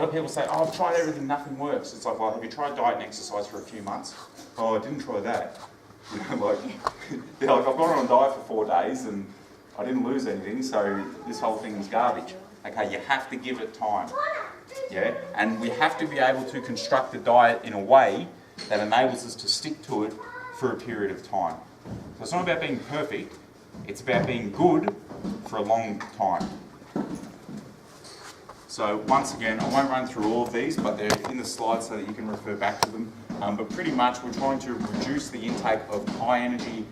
lot of people say, oh, I've tried everything, nothing works. It's like, well, have you tried diet and exercise for a few months? Oh, I didn't try that. You know, like, they're like, I've gone on a diet for 4 days and I didn't lose anything, so this whole thing is garbage. Okay, you have to give it time. Yeah, and we have to be able to construct the diet in a way that enables us to stick to it for a period of time. So it's not about being perfect, it's about being good for a long time. So once again, I won't run through all of these, but they're in the slides so that you can refer back to them. But pretty much we're trying to reduce the intake of high energy,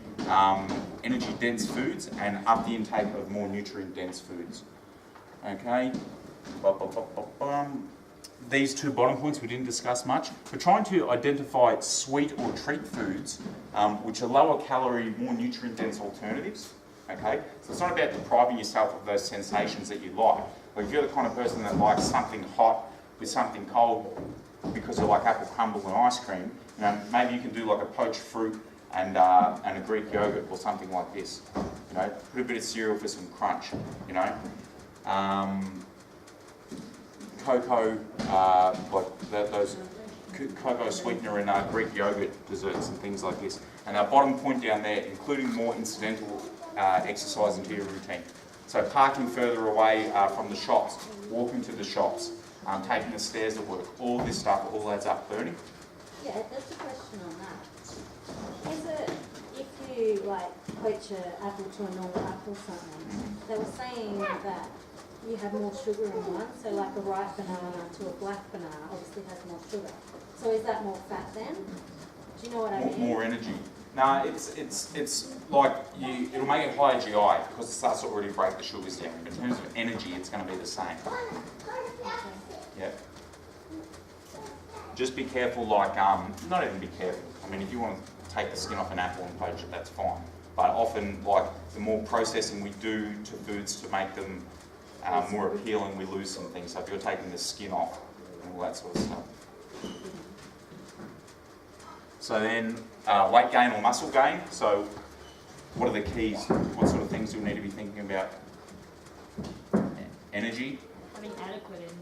energy dense foods and up the intake of more nutrient dense foods. Okay. These two bottom points we didn't discuss much. We're trying to identify sweet or treat foods which are lower calorie, more nutrient dense alternatives. Okay, so it's not about depriving yourself of those sensations that you like. But if you're the kind of person that likes something hot with something cold because you like apple crumble and ice cream, you know, maybe you can do like a poached fruit and a Greek yogurt or something like this. You know, put a bit of cereal for some crunch. You know. Cocoa, those cocoa sweetener and Greek yogurt desserts and things like this. And our bottom point down there, including more incidental exercise into your routine. So parking further away from the shops, walking to the shops, taking the stairs to work, all this stuff all adds up, Bernie. Yeah, that's a question on that. Is it, if you like poach an apple to a normal apple or something, they were saying that you have more sugar in one, so like a ripe banana to a black banana obviously has more sugar. So is that more fat then? Do you know what I mean? More energy. No, it's like it'll make it higher GI because it starts to already break the sugars down. But in terms of energy, it's going to be the same. Yeah. Just be careful, like not even be careful. I mean, if you want to take the skin off an apple and poach it, that's fine. But often, like the more processing we do to foods to make them more appealing, we lose some things. So if you're taking the skin off and all that sort of stuff. So then, weight gain or muscle gain. So what are the keys? What sort of things do we need to be thinking about? Energy. I mean, adequate energy.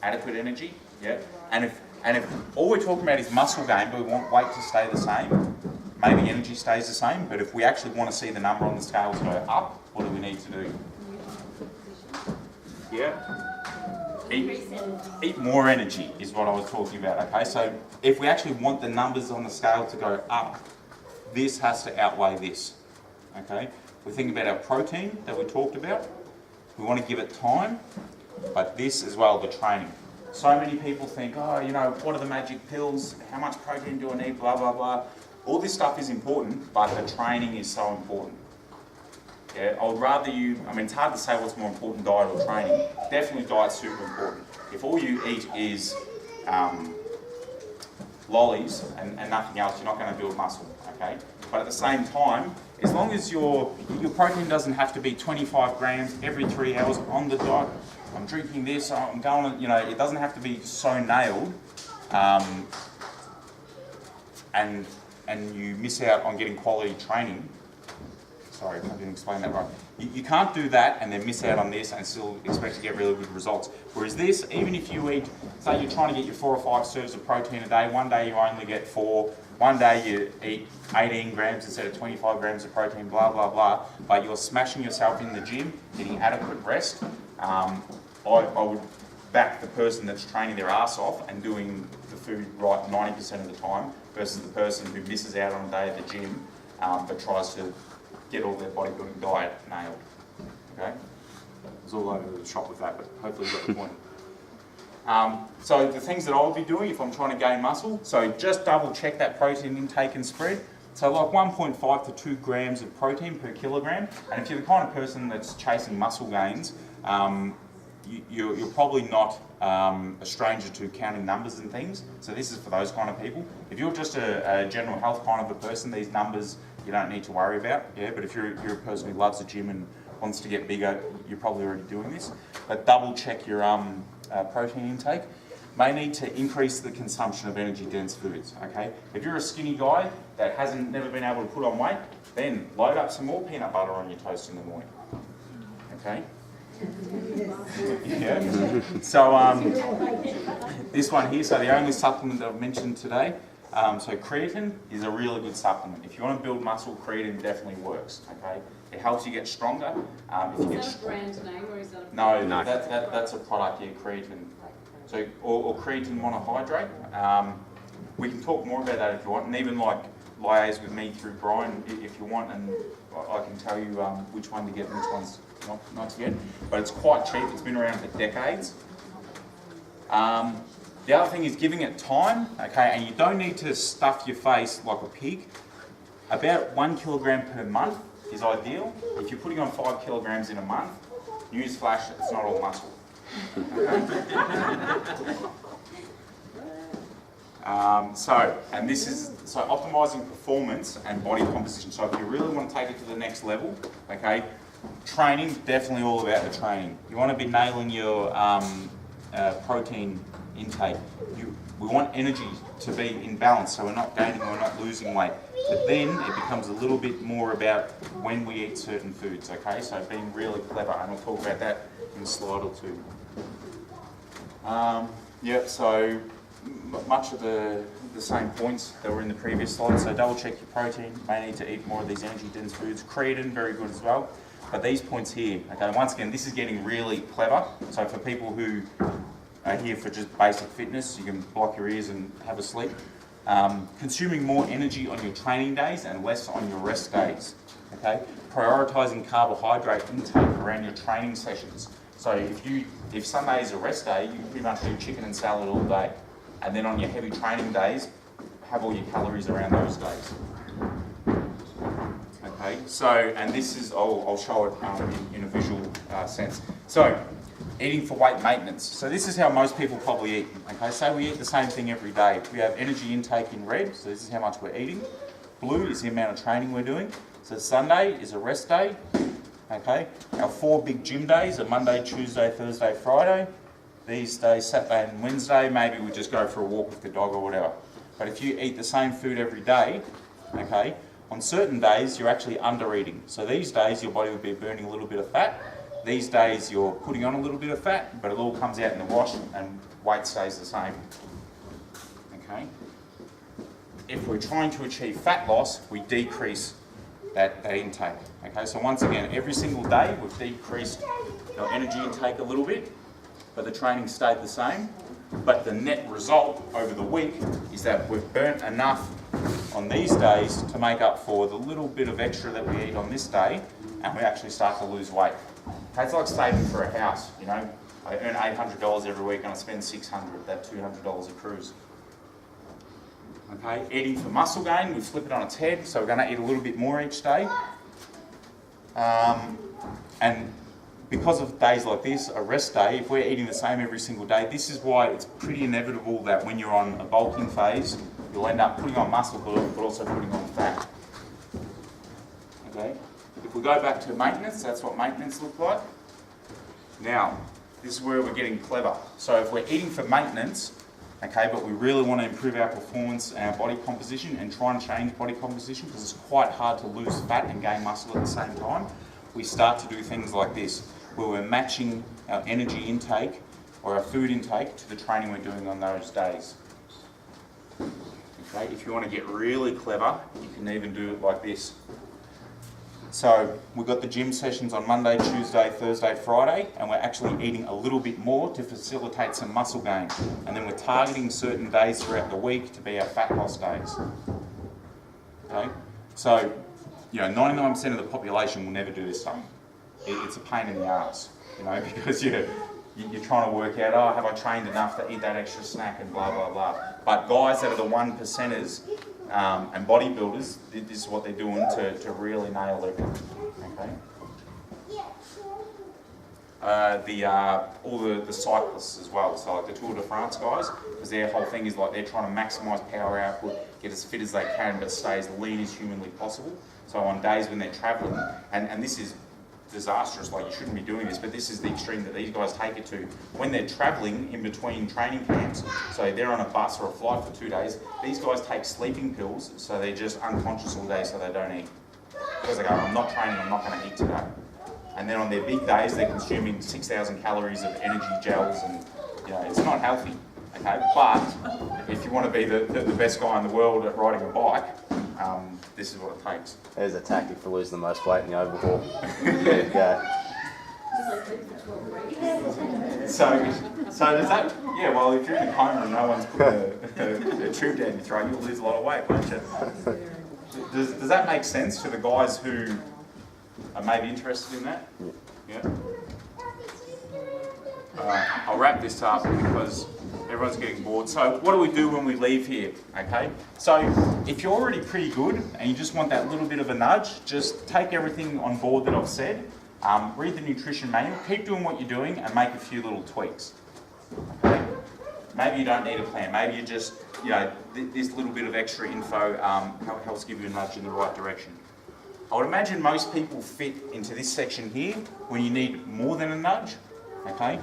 Adequate energy, yeah. And if all we're talking about is muscle gain, but we want weight to stay the same, maybe energy stays the same. But if we actually want to see the number on the scale to go up, what do we need to do? Yeah. Eat more energy is what I was talking about, okay? So if we actually want the numbers on the scale to go up, this has to outweigh this, okay? We think about our protein that we talked about. We want to give it time, but this as well, the training. So many people think, oh, you know, what are the magic pills? How much protein do I need? Blah, blah, blah. All this stuff is important, but the training is so important. Yeah, I would rather you, I mean, it's hard to say what's more important, diet or training. Definitely diet's super important. If all you eat is lollies and nothing else, you're not going to build muscle, okay? But at the same time, as long as your protein doesn't have to be 25 grams every 3 hours on the diet, I'm drinking this, I'm going, you know, it doesn't have to be so nailed, and you miss out on getting quality training. Sorry, I didn't explain that right. You can't do that and then miss out on this and still expect to get really good results. Whereas this, even if you eat, say you're trying to get your 4 or 5 serves of protein a day, one day you only get 4, one day you eat 18 grams instead of 25 grams of protein, blah, blah, blah, but you're smashing yourself in the gym, getting adequate rest, I would back the person that's training their ass off and doing the food right 90% of the time versus the person who misses out on a day at the gym but tries to get all their bodybuilding diet nailed. Okay? I was all over the shop with that, but hopefully you got the point. So the things that I'll be doing if I'm trying to gain muscle, so just double check that protein intake and spread. So like 1.5 to 2 grams of protein per kilogram. And if you're the kind of person that's chasing muscle gains, you're probably not a stranger to counting numbers and things. So this is for those kind of people. If you're just a general health kind of a person, these numbers you don't need to worry about. Yeah, but if you're a person who loves the gym and wants to get bigger, you're probably already doing this. But double check your protein intake. May need to increase the consumption of energy-dense foods, okay? If you're a skinny guy that never been able to put on weight, then load up some more peanut butter on your toast in the morning, okay? Yeah. So this one here, so the only supplement that I've mentioned today, so creatine is a really good supplement. If you want to build muscle, creatine definitely works, okay? It helps you get stronger. If you Is that a brand name or is that a No, that's a product, yeah, creatine. So, or creatine monohydrate. We can talk more about that if you want, and even like liaise with me through Brian if you want, and I can tell you which one to get and which one's not to get. But it's quite cheap, it's been around for decades. The other thing is giving it time, okay, and you don't need to stuff your face like a pig. About 1 kilogram per month is ideal. If you're putting on 5 kilograms in a month, newsflash, it's not all muscle. So optimizing performance and body composition. So if you really want to take it to the next level, okay, training, definitely all about the training. You want to be nailing your protein intake. We want energy to be in balance, so we're not gaining, we're not losing weight. But then it becomes a little bit more about when we eat certain foods, okay? So being really clever, and I'll talk about that in a slide or two. So much of the same points that were in the previous slide. So double check your protein, may need to eat more of these energy dense foods. Creatine, very good as well. But these points here, okay, once again, this is getting really clever. So for people who are here for just basic fitness, you can block your ears and have a sleep. Consuming more energy on your training days and less on your rest days. Okay, prioritising carbohydrate intake around your training sessions. So if Sunday is a rest day, you can pretty much do chicken and salad all day, and then on your heavy training days, have all your calories around those days. Okay, so and this is I'll show it in a visual sense. So, eating for weight maintenance. So this is how most people probably eat. Okay, say we eat the same thing every day. We have energy intake in red, so this is how much we're eating. Blue is the amount of training we're doing. So Sunday is a rest day. Okay, our 4 big gym days are Monday, Tuesday, Thursday, Friday. These days, Saturday and Wednesday, maybe we just go for a walk with the dog or whatever. But if you eat the same food every day, okay, on certain days you're actually under eating. So these days your body will be burning a little bit of fat. These days you're putting on a little bit of fat, but it all comes out in the wash and weight stays the same. Okay. If we're trying to achieve fat loss, we decrease that intake. Okay, so once again, every single day we've decreased our energy intake a little bit, but the training stayed the same. But the net result over the week is that we've burnt enough on these days to make up for the little bit of extra that we eat on this day, and we actually start to lose weight. Okay, it's like saving for a house, you know. I earn $800 every week and I spend $600, that $200 accrues. Okay, eating for muscle gain, we flip it on its head, so we're going to eat a little bit more each day. And because of days like this, a rest day, if we're eating the same every single day, this is why it's pretty inevitable that when you're on a bulking phase, you'll end up putting on muscle but also putting on fat. Okay, if we go back to maintenance, that's what maintenance looks like. Now, this is where we're getting clever. So if we're eating for maintenance, okay, but we really want to improve our performance and our body composition and try and change body composition because it's quite hard to lose fat and gain muscle at the same time, we start to do things like this, where we're matching our energy intake or our food intake to the training we're doing on those days. Okay, if you want to get really clever, you can even do it like this. So we've got the gym sessions on Monday, Tuesday, Thursday, Friday, and we're actually eating a little bit more to facilitate some muscle gain. And then we're targeting certain days throughout the week to be our fat loss days. Okay, so 99% of the population will never do this stuff. It's a pain in the ass, because you're trying to work out, have I trained enough to eat that extra snack and blah, blah, blah. But guys that are the 1%ers and bodybuilders, this is what they're doing to really nail everything. Okay. All the cyclists as well, so like the Tour de France guys, because their whole thing is like they're trying to maximise power output, get as fit as they can, but stay as lean as humanly possible. So on days when they're travelling, and this is disastrous, like you shouldn't be doing this, but this is the extreme that these guys take it to. When they're travelling in between training camps, so they're on a bus or a flight for 2 days, these guys take sleeping pills, so they're just unconscious all day so they don't eat. Because they go, I'm not training, I'm not going to eat today. and then on their big days they're consuming 6,000 calories of energy gels, and it's not healthy. Okay, but if you want to be the best guy in the world at riding a bike, this is what it takes. There's a tactic for losing the most weight in the overhaul. There you go. So does that? Yeah. Well, if you're in a coma and no one's putting a tube down your throat, you'll lose a lot of weight, won't you? Does that make sense to the guys who are maybe interested in that? Yeah. I'll wrap this up because everyone's getting bored. So what do we do when we leave here? Okay. So if you're already pretty good and you just want that little bit of a nudge, just take everything on board that I've said. Read the nutrition manual, keep doing what you're doing, and make a few little tweaks. Okay? Maybe you don't need a plan. Maybe you just, this little bit of extra info helps give you a nudge in the right direction. I would imagine most people fit into this section here when you need more than a nudge. Okay?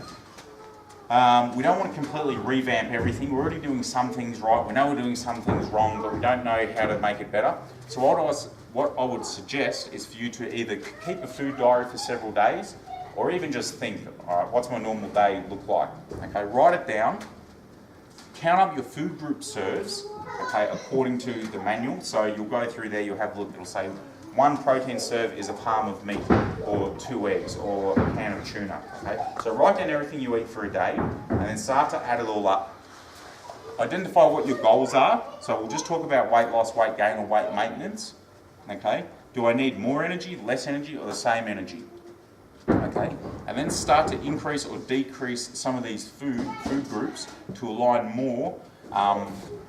We don't want to completely revamp everything. We're already doing some things right. We know we're doing some things wrong, but we don't know how to make it better. So what I would suggest is for you to either keep a food diary for several days, or even just think, all right, what's my normal day look like? Okay, write it down. Count up your food group serves, okay, according to the manual. So you'll go through there, you'll have a look, it'll say 1 protein serve is a palm of meat, or 2 eggs, or a can of tuna. Okay? So write down everything you eat for a day, and then start to add it all up. Identify what your goals are. So we'll just talk about weight loss, weight gain, or weight maintenance. Okay? Do I need more energy, less energy, or the same energy? Okay? And then start to increase or decrease some of these food groups to align more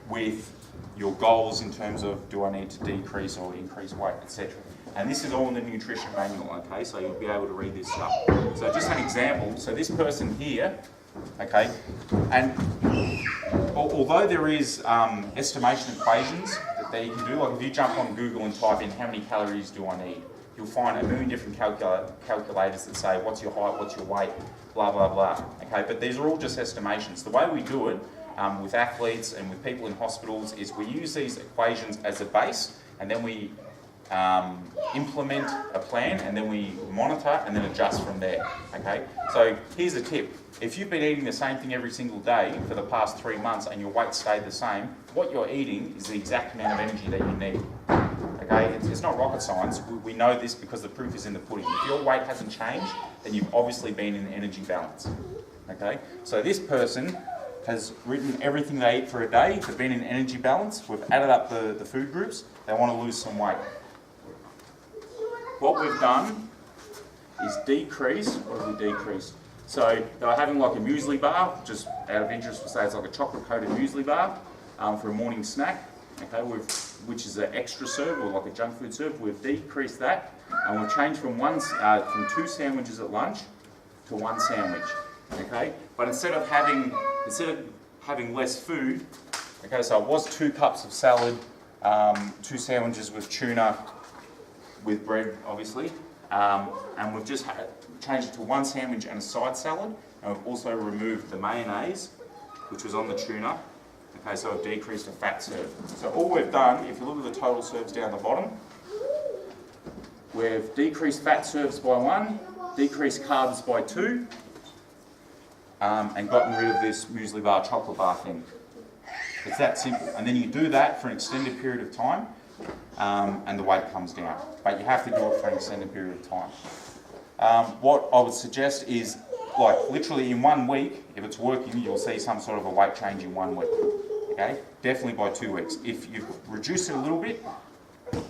with your goals in terms of do I need to decrease or increase weight, etc. And this is all in the nutrition manual, okay? So you'll be able to read this stuff. So just an example, so this person here, okay, and although there is estimation equations that you can do, like if you jump on Google and type in how many calories do I need, you'll find a million different calculators that say what's your height, what's your weight, blah, blah, blah, okay? But these are all just estimations. The way we do it with athletes and with people in hospitals is we use these equations as a base, and then we implement a plan, and then we monitor and then adjust from there. Okay, so here's a tip. If you've been eating the same thing every single day for the past 3 months and your weight stayed the same, what you're eating is the exact amount of energy that you need. Okay, it's not rocket science. We know this because the proof is in the pudding. If your weight hasn't changed, then you've obviously been in energy balance. Okay, so this person has written everything they eat for a day. They've been in energy balance. We've added up the food groups. They want to lose some weight. What we've done is decrease. What have we decreased? So they were having like a muesli bar, just out of interest, we'll say it's like a chocolate-coated muesli bar for a morning snack. Okay, which is an extra serve or like a junk food serve. We've decreased that, and we've changed from 2 sandwiches at lunch to 1 sandwich. Okay, but instead of having less food, okay, so it was 2 cups of salad, 2 sandwiches with tuna, with bread, obviously, and we've just changed it to 1 sandwich and a side salad, and we've also removed the mayonnaise, which was on the tuna. Okay, so I've decreased a fat serve. So all we've done, if you look at the total serves down the bottom, we've decreased fat serves by 1, decreased carbs by 2, and gotten rid of this muesli bar, chocolate bar thing. It's that simple. And then you do that for an extended period of time, and the weight comes down. But you have to do it for an extended period of time. What I would suggest is, like literally in 1 week, if it's working, you'll see some sort of a weight change in 1 week. Okay? Definitely by 2 weeks. If you've reduced it a little bit,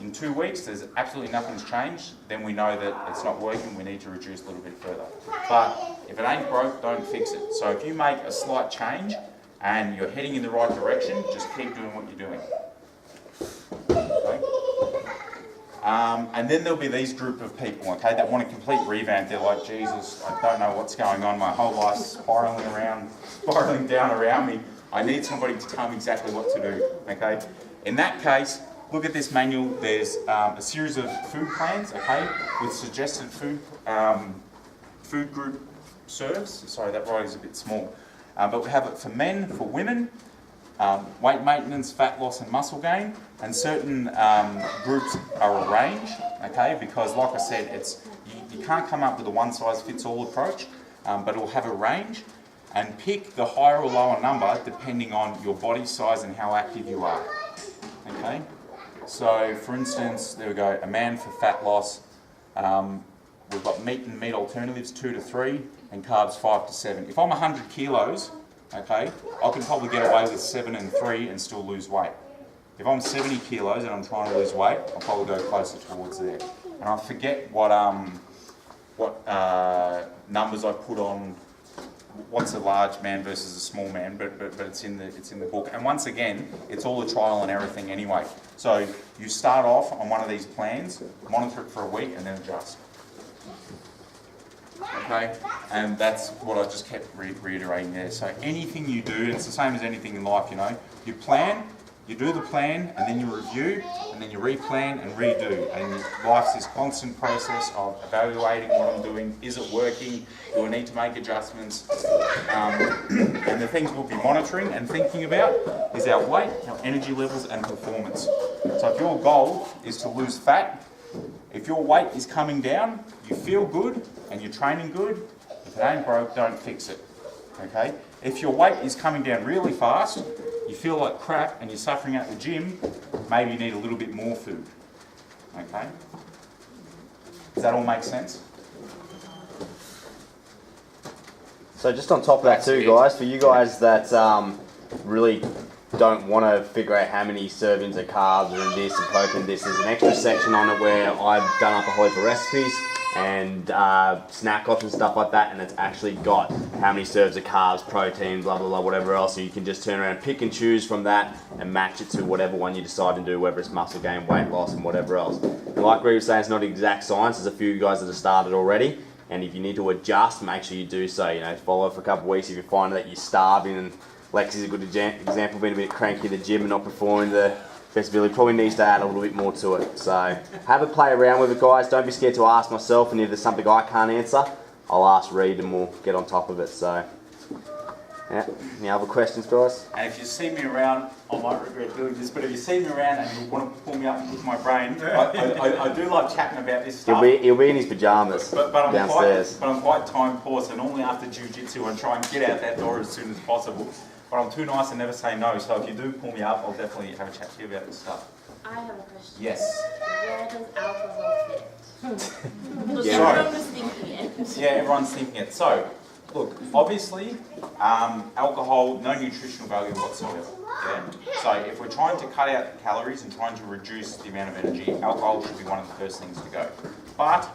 in 2 weeks, there's absolutely nothing's changed, then we know that it's not working, we need to reduce a little bit further. But if it ain't broke, don't fix it. So if you make a slight change and you're heading in the right direction, just keep doing what you're doing. Okay? And then there'll be these group of people, okay, that want a complete revamp. They're like, Jesus, I don't know what's going on, my whole life's spiraling down around me. I need somebody to tell me exactly what to do, okay? In that case, look at this manual. There's a series of food plans, okay, with suggested food group serves. Sorry, that writing's a bit small. But we have it for men, for women, weight maintenance, fat loss and muscle gain, and certain groups are arranged, okay, because like I said, you can't come up with a one-size-fits-all approach, but it'll have a range, and pick the higher or lower number depending on your body size and how active you are. Okay? So, for instance, there we go, a man for fat loss, we've got meat and meat alternatives 2 to 3, and carbs 5 to 7. If I'm 100 kilos, okay, I can probably get away with 7 and 3 and still lose weight. If I'm 70 kilos and I'm trying to lose weight, I'll probably go closer towards there. And I forget what numbers I put on what's a large man versus a small man, but it's in the book. And once again, it's all a trial and error thing anyway. So you start off on one of these plans, monitor it for a week, and then adjust. Okay, and that's what I just kept reiterating there. So anything you do, and it's the same as anything in life, you know, you plan, you do the plan, and then you review, and then you replan and redo. And life's this constant process of evaluating what I'm doing. Is it working? Do I need to make adjustments? And the things we'll be monitoring and thinking about is our weight, our energy levels, and performance. So if your goal is to lose fat, if your weight is coming down, you feel good and you're training good, if it ain't broke, don't fix it. Okay? If your weight is coming down really fast, you feel like crap and you're suffering at the gym, maybe you need a little bit more food. Okay? Does that all make sense? So just on top of that too, guys, for you guys that really don't want to figure out how many servings of carbs are in this and protein in this, there's an extra section on it where I've done up a whole heap of recipes and snack options, stuff like that, and it's actually got how many serves of carbs, protein, blah blah blah, whatever else, so you can just turn around, pick and choose from that and match it to whatever one you decide to do, whether it's muscle gain, weight loss, and whatever else. And like Reed was saying, it's not exact science. There's a few guys that have started already, and if you need to adjust, make sure you do so. You know, follow it for a couple of weeks. If you find that you're starving, and Lexi's a good example, being a bit cranky at the gym and not performing the best ability, probably needs to add a little bit more to it. So have a play around with it, guys. Don't be scared to ask myself, and if there's something I can't answer, I'll ask Reed and we'll get on top of it. So, yeah. Any other questions, guys? And if you see me around, I might regret doing this, but if you see me around and you want to pull me up and pick my brain, I do love chatting about this stuff. He'll be in his pyjamas downstairs. I'm quite time poor, so normally after jiu-jitsu I try and get out that door as soon as possible. But I'm too nice and never say no, so if you do pull me up, I'll definitely have a chat to you about this stuff. I have a question. Yes. Where does alcohol fit? Look, Yeah. everyone was thinking it. Yeah, everyone's thinking it. So, look, obviously, alcohol, no nutritional value whatsoever. Yeah? So if we're trying to cut out calories and trying to reduce the amount of energy, alcohol should be one of the first things to go. But,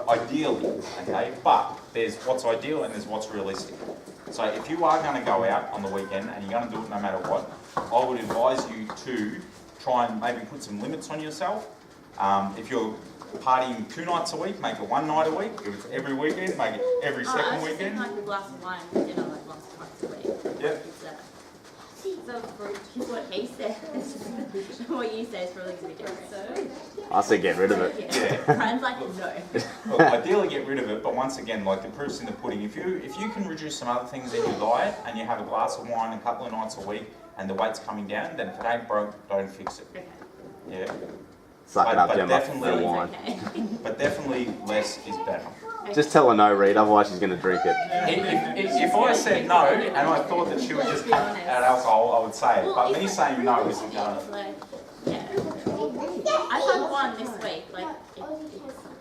ideally, okay, but there's what's ideal and there's what's realistic. So if you are going to go out on the weekend and you're going to do it no matter what, I would advise you to try and maybe put some limits on yourself. If you're partying 2 nights a week, make it 1 night a week. If it's every weekend, make it every second weekend. Like a glass of wine for dinner like once a week. Yep. So for what he says, what you say is probably going to be different. I say get rid of it. Yeah. Brian's like, no. Well, ideally get rid of it, but once again, like the proof's in the pudding. If you can reduce some other things in your diet and you have a glass of wine a couple of nights a week and the weight's coming down, then if it ain't broke, don't fix it. Okay. Yeah. Suck it up, but Gemma, definitely- for wine. Okay. But definitely less is better. Just tell her no, Reed, otherwise she's going to drink it. If I said no and I thought that she would just cut out alcohol, I would say it. But me saying no isn't going to. Like, yeah. I've had one this week. Like, it's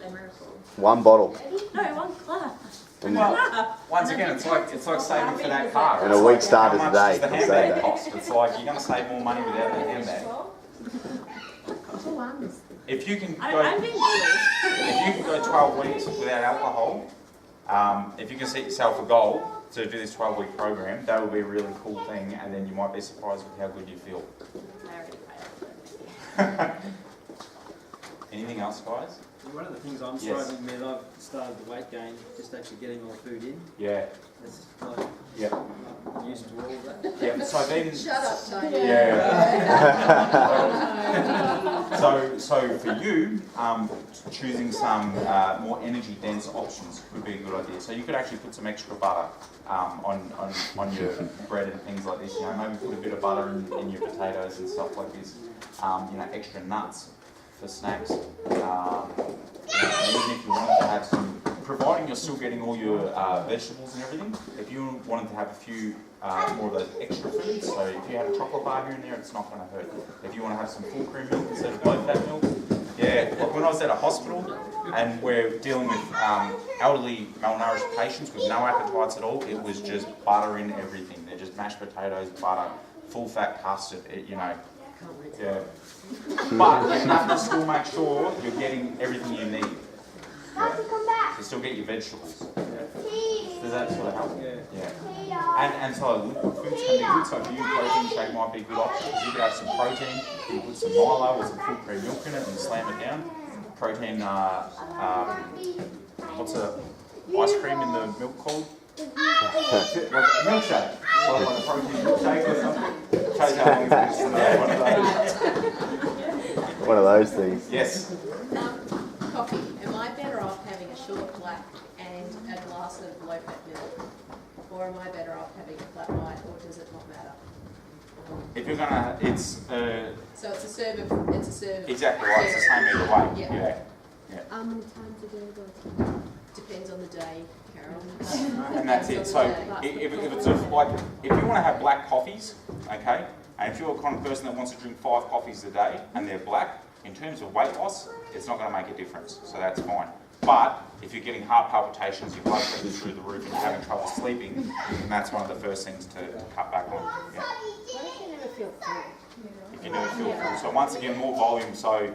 a miracle. 1 bottle. No, 1 glass. And, Well, once again, it's like saving for that car. and It's a like, week started how much today. does the I'll say handbag that. cost? It's like you're going to save more money without the handbag. If you can I'm go, being bullied. if you can go 12 weeks without alcohol, if you can set yourself a goal to do this 12-week program, that would be a really cool thing, and then you might be surprised with how good you feel. I already failed. Anything else, guys? One of the things I'm Yes. struggling with, I've started the weight gain, just actually getting all the food in. Yeah. It's like, Yeah. I'm used to all of that. Yeah. So then. Shut up, Tony. So for you, choosing some more energy dense options would be a good idea. So you could actually put some extra butter on your bread and things like this. You know, maybe put a bit of butter in your potatoes and stuff like this. You know, extra nuts for snacks. And even if you wanted to have some, providing you're still getting all your vegetables and everything, if you wanted to have a few more of those extra foods, so if you had a chocolate bar here and there, it's not going to hurt. If you want to have some full cream milk instead of low fat milk, yeah. Like when I was at a hospital and we're dealing with elderly malnourished patients with no appetites at all, it was just butter in everything. They're just mashed potatoes, butter, full fat custard, yeah. But you have to still make sure you're getting everything you need. You still get your vegetables. Does that sort of help? Yeah. And so liquid foods can be good. So for you, protein shake might be a good option because you could have some protein, you can put some Milo or some full cream milk in it and slam it down. Protein, what's a ice cream in the milk called? Milkshake. Like a protein milkshake or something. Shows how long it's been One of those things. Yes. Coffee. Am I better off having a short black and a glass of low fat milk? Or am I better off having a flat white, or does it not matter? If you're gonna, So it's a serve of exactly right. It's the same either way. Yeah. How many times a day though? Depends on the day, Carol. And that's it. So if it's like, if you want to have black coffees, okay, and if you're the kind of person that wants to drink 5 coffees a day and they're black, in terms of weight loss, it's not going to make a difference. So that's fine. But if you're getting heart palpitations, your blood pressure's through the roof, and you're having trouble sleeping, then that's one of the first things to cut back on. Yeah. What if you never feel full? If you never feel full. So once again, more volume. So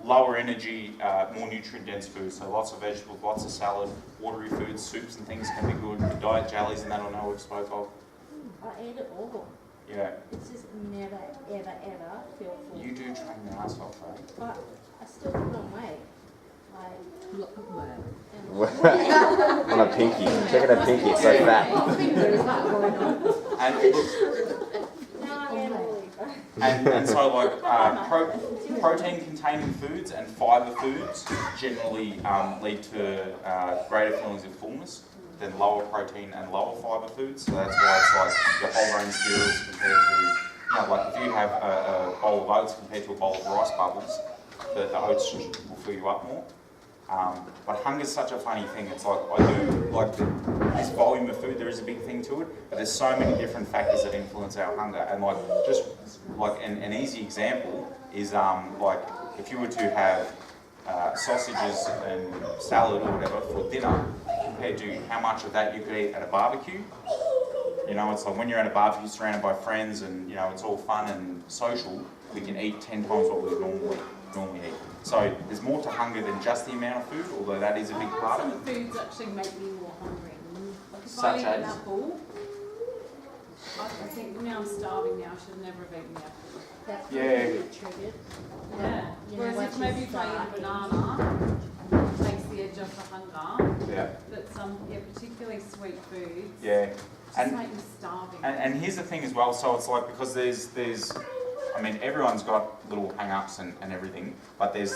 lower energy, more nutrient-dense food. So lots of vegetables, lots of salad, watery foods, soups and things can be good. Diet jellies and that I know we've spoke of. I eat it all. Yeah. It's just never, ever, ever feel full. You do train your ass off, eh? But I still put on weight. On a pinky. Check out a pinky, it's so fat. And so like protein-containing foods and fibre foods generally lead to greater feelings of fullness than lower protein and lower fibre foods. So that's why it's like your whole grain cereals compared to, like if you have a bowl of oats compared to a bowl of rice bubbles, the oats will fill you up more. But hunger's such a funny thing. It's like, I do like this volume of food, there is a big thing to it, but there's so many different factors that influence our hunger. And like, just like an easy example is like if you were to have sausages and salad or whatever for dinner, compared to how much of that you could eat at a barbecue. You know, it's like when you're at a barbecue surrounded by friends and, you know, it's all fun and social, we can eat 10 times what we would normally eat. So there's more to hunger than just the amount of food, although that is a big part of it. Some foods actually make me more hungry. Like if Such I eat an as? apple, I think now I'm starving now, I should never have eaten the apple. That's Yeah. really triggered. Yeah. You know, Whereas once if maybe you if I eat start a banana, it takes the edge off the hunger. Yeah. But some, particularly sweet foods, Yeah. just make me starving. And here's the thing as well, so it's like, because there's I mean, everyone's got little hang-ups and everything, but there's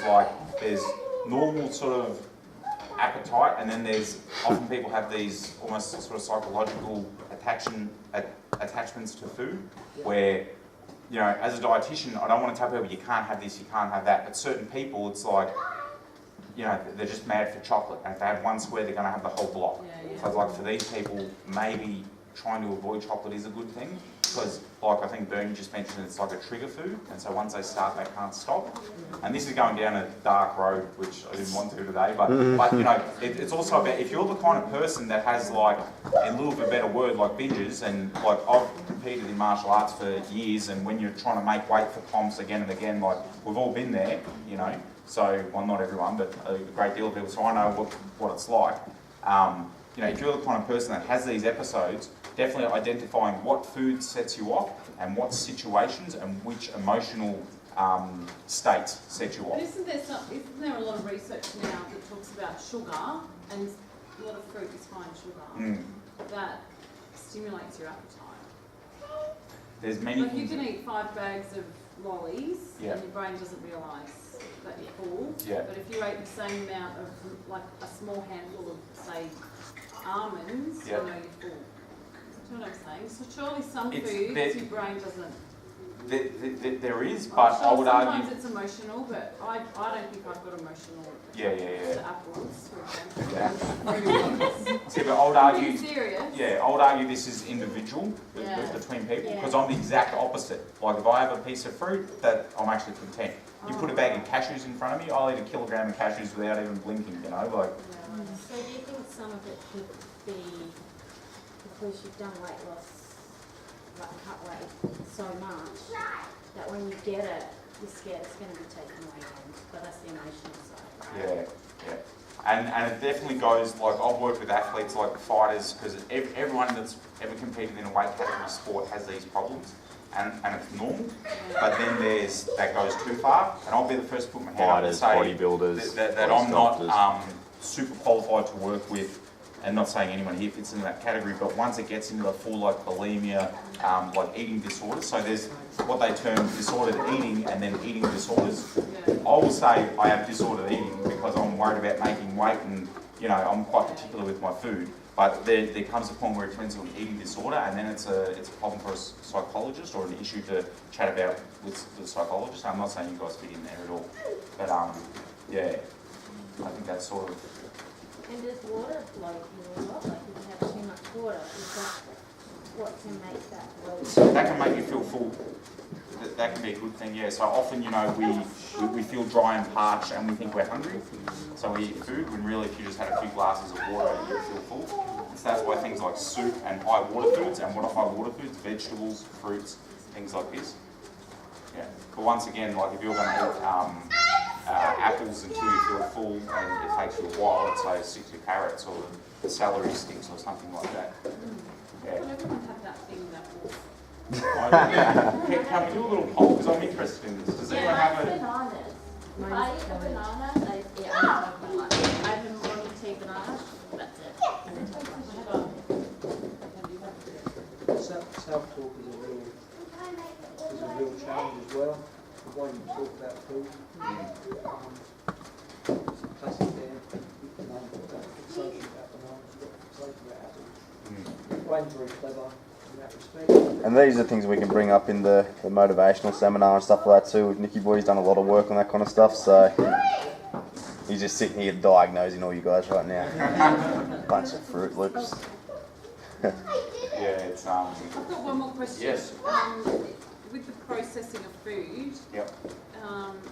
normal sort of appetite, and then there's, often people have these almost sort of psychological attachments to food, where, you know, as a dietitian, I don't want to tell people you can't have this, you can't have that, but certain people, it's like, you know, they're just mad for chocolate, and if they have one square, they're going to have the whole block. Yeah. So it's like, for these people, maybe trying to avoid chocolate is a good thing, because like I think Bernie just mentioned, it's like a trigger food, and so once they start, they can't stop. And this is going down a dark road, which I didn't want to today, but you know, it's also about, if you're the kind of person that has, like, in lieu of a better word, like binges, and like I've competed in martial arts for years, and when you're trying to make weight for comps again and again, like we've all been there, you know, so, well, not everyone, but a great deal of people, so I know what it's like. You know, if you're the kind of person that has these episodes, definitely identifying what food sets you off and what situations and which emotional states set you But off. isn't there a lot of research now that talks about sugar, and a lot of fruit is high in sugar, that stimulates your appetite? There's many Like you things. can eat 5 bags of lollies, Yeah. and your brain doesn't realise that you're full. Yeah. But if you ate the same amount of, like a small handful of, say, almonds, Yeah. you know you're full. Do you know what I'm saying? So surely some It's foods that- your brain doesn't There is, I'm but sure I would sometimes argue. it's emotional, but I don't think I've got emotional Yeah. to apples, for example. Yeah. See, but I would Are you argue. serious? Yeah, I would argue this is individual Yeah. between people Yeah. because I'm the exact opposite. Like if I have a piece of fruit, that I'm actually content. You put a bag of cashews in front of me, I'll eat a kilogram of cashews without even blinking. You know, like. So do you think some of it could be because you've done weight loss, like cut weight so much, that when you get it, you're scared it's going to be taken away from, but that's the emotional side, right? Yeah. And it definitely goes, like, I've worked with athletes like fighters, because everyone that's ever competed in a weight category sport has these problems, and it's normal, but then that goes too far, and I'll be the first to put my hand up and Fighters, say bodybuilders, that I'm not super qualified to work with, and not saying anyone here fits in that category, but once it gets into the full like bulimia, like eating disorders, so there's what they term disordered eating and then eating disorders. I will say I have disordered eating because I'm worried about making weight and, you know, I'm quite particular with my food, but there comes a point where it turns into an eating disorder, and then it's a problem for a psychologist or an issue to chat about with the psychologist. I'm not saying you guys fit in there at all, but yeah, I think that's sort of. And does water bloat you a lot? Like if you have too much water, is that what can make that bloat? That can make you feel full. That can be a good thing, yeah. So often, you know, we feel dry and parched and we think we're hungry. So we eat food when really if you just had a few glasses of water, you feel full. So that's why things like soup and high water foods, and what are high water foods? Vegetables, fruits, things like this. Yeah. But once again, like if you're going to eat apples until you feel full and it takes you a while, let's say stick to carrots or the celery sticks or something like that. Yeah. Well, everyone had that thing that will. Can we do a little poll? Because I'm interested in this. Does anyone have a... bananas. If I eat a banana, I have a morning tea banana, that's it. Self-talk is a real challenge as well. The way you talk about food. It's a classic there. You know, fixation about bananas, you've got fixation about apples. Wayne's very clever in that respect. And these are things we can bring up in the motivational seminar and stuff like that too. With Nicky Boy, he's done a lot of work on that kind of stuff, so he's just sitting here diagnosing all you guys right now. Bunch of Fruit Loops. Yeah, it's I've got one more question. Yes. With the processing of food, Yep.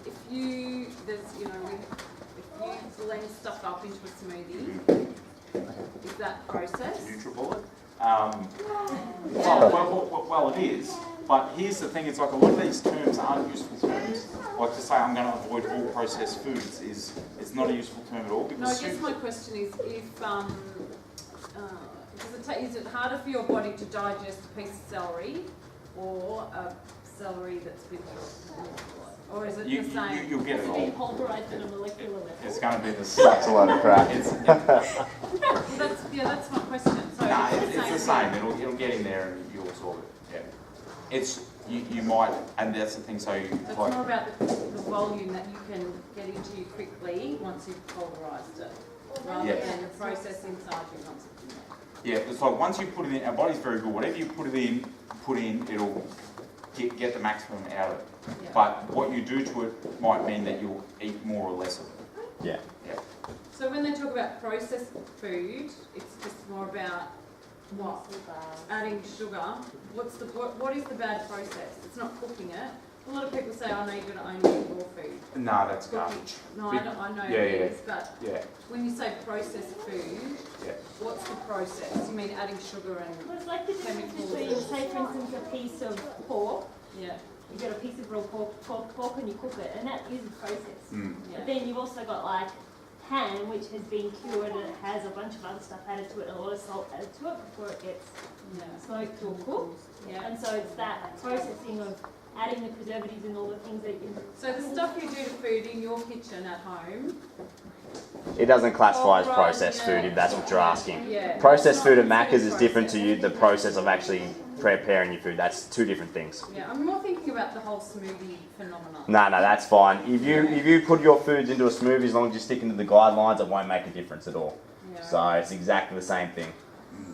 if you blend stuff up into a smoothie, is that processed? NutriBullet. Well, it is. But here's the thing: it's like a lot of these terms aren't useful terms. Like to say I'm going to avoid all processed foods it's not a useful term at all. No, I Because guess my question is is it harder for your body to digest a piece of celery or a celery that's been or is it the same? you'll get it all. Pulverized at a molecular level. It's going to be the That's a lot of crap. That's my question. So No, it's it's the same. It'll get in there and you'll absorb it. Yeah. It's you might, and that's the thing. So it's like, more about the volume that you can get into you quickly once you've pulverized it, rather Yeah. than the process inside you once it's in there. yeah, it's like once you put it in, our body's very good. Whatever you put in, it'll get the maximum out of it. Yeah. But what you do to it might mean that you'll eat more or less of it. Yeah. Yeah. So when they talk about processed food, it's just more about what? Adding sugar. What is the bad process? It's not cooking it. A lot of people say, "I know you're going to only eat raw food." No, that's garbage. No, I know Yeah, it yeah. is, but Yeah, when you say processed food, yeah. what's the process? You mean adding sugar and Well, it's like the difference between, say for instance, a piece of pork. yeah, You get a piece of raw pork and you cook it, and that is a process. Mm. yeah. But then you've also got like ham, which has been cured and it has a bunch of other stuff added to it and a lot of salt added to it before it gets Yeah. smoked or cooked. Yeah. And so it's that processing of adding the preservatives and all the things that you So the stuff you do to food in your kitchen at home, It doesn't classify as Right, processed yeah. food if that's what you're asking. yeah. Processed food at It's not Macca's is different to processed. you, the process of actually preparing your food. That's two different things. Yeah, I'm more thinking about the whole smoothie phenomenon. No, that's fine. If you put your foods into a smoothie, as long as you're sticking to the guidelines, it won't make a difference at all. Yeah. So it's exactly the same thing.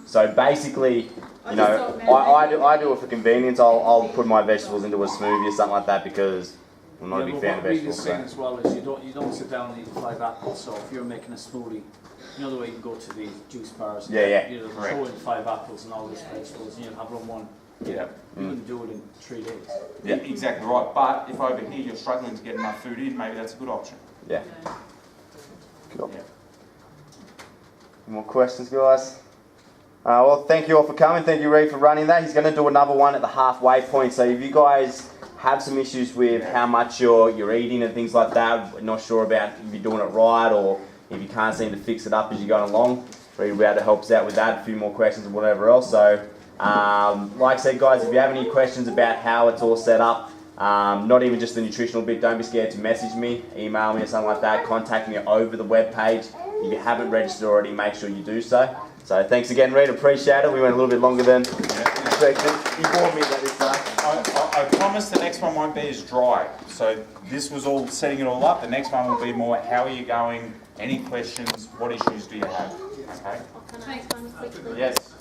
So basically, you know, I do it for convenience. I'll put my vegetables into a smoothie or something like that because I'm not a big fan of vegetables. What saying as well is you don't sit down and eat 5 apples. So if you're making a smoothie, you know the way you can go to the juice bars. Yeah. You know, throw in 5 apples and all these vegetables, and you have one. Yeah. You can do it in 3 days. Yeah, exactly right. But if over here you're struggling to get enough food in, maybe that's a good option. Yeah. Cool. Any more questions, guys? Well, thank you all for coming. Thank you, Reed, for running that. He's going to do another one at the halfway point. So if you guys have some issues with how much you're eating and things like that, not sure about if you're doing it right or if you can't seem to fix it up as you're going along, Reed will be able to help us out with that, a few more questions and whatever else. So, like I said, guys, if you have any questions about how it's all set up, not even just the nutritional bit, don't be scared to message me, email me or something like that, contact me over the webpage. If you haven't registered already, make sure you do so. So thanks again, Reed, appreciate it. We went a little bit longer than expected. You warned me about this time. I promise the next one won't be as dry. So this was all setting it all up. The next one will be more how are you going, any questions, what issues do you have? Okay? Can I ask one quickly? Yes.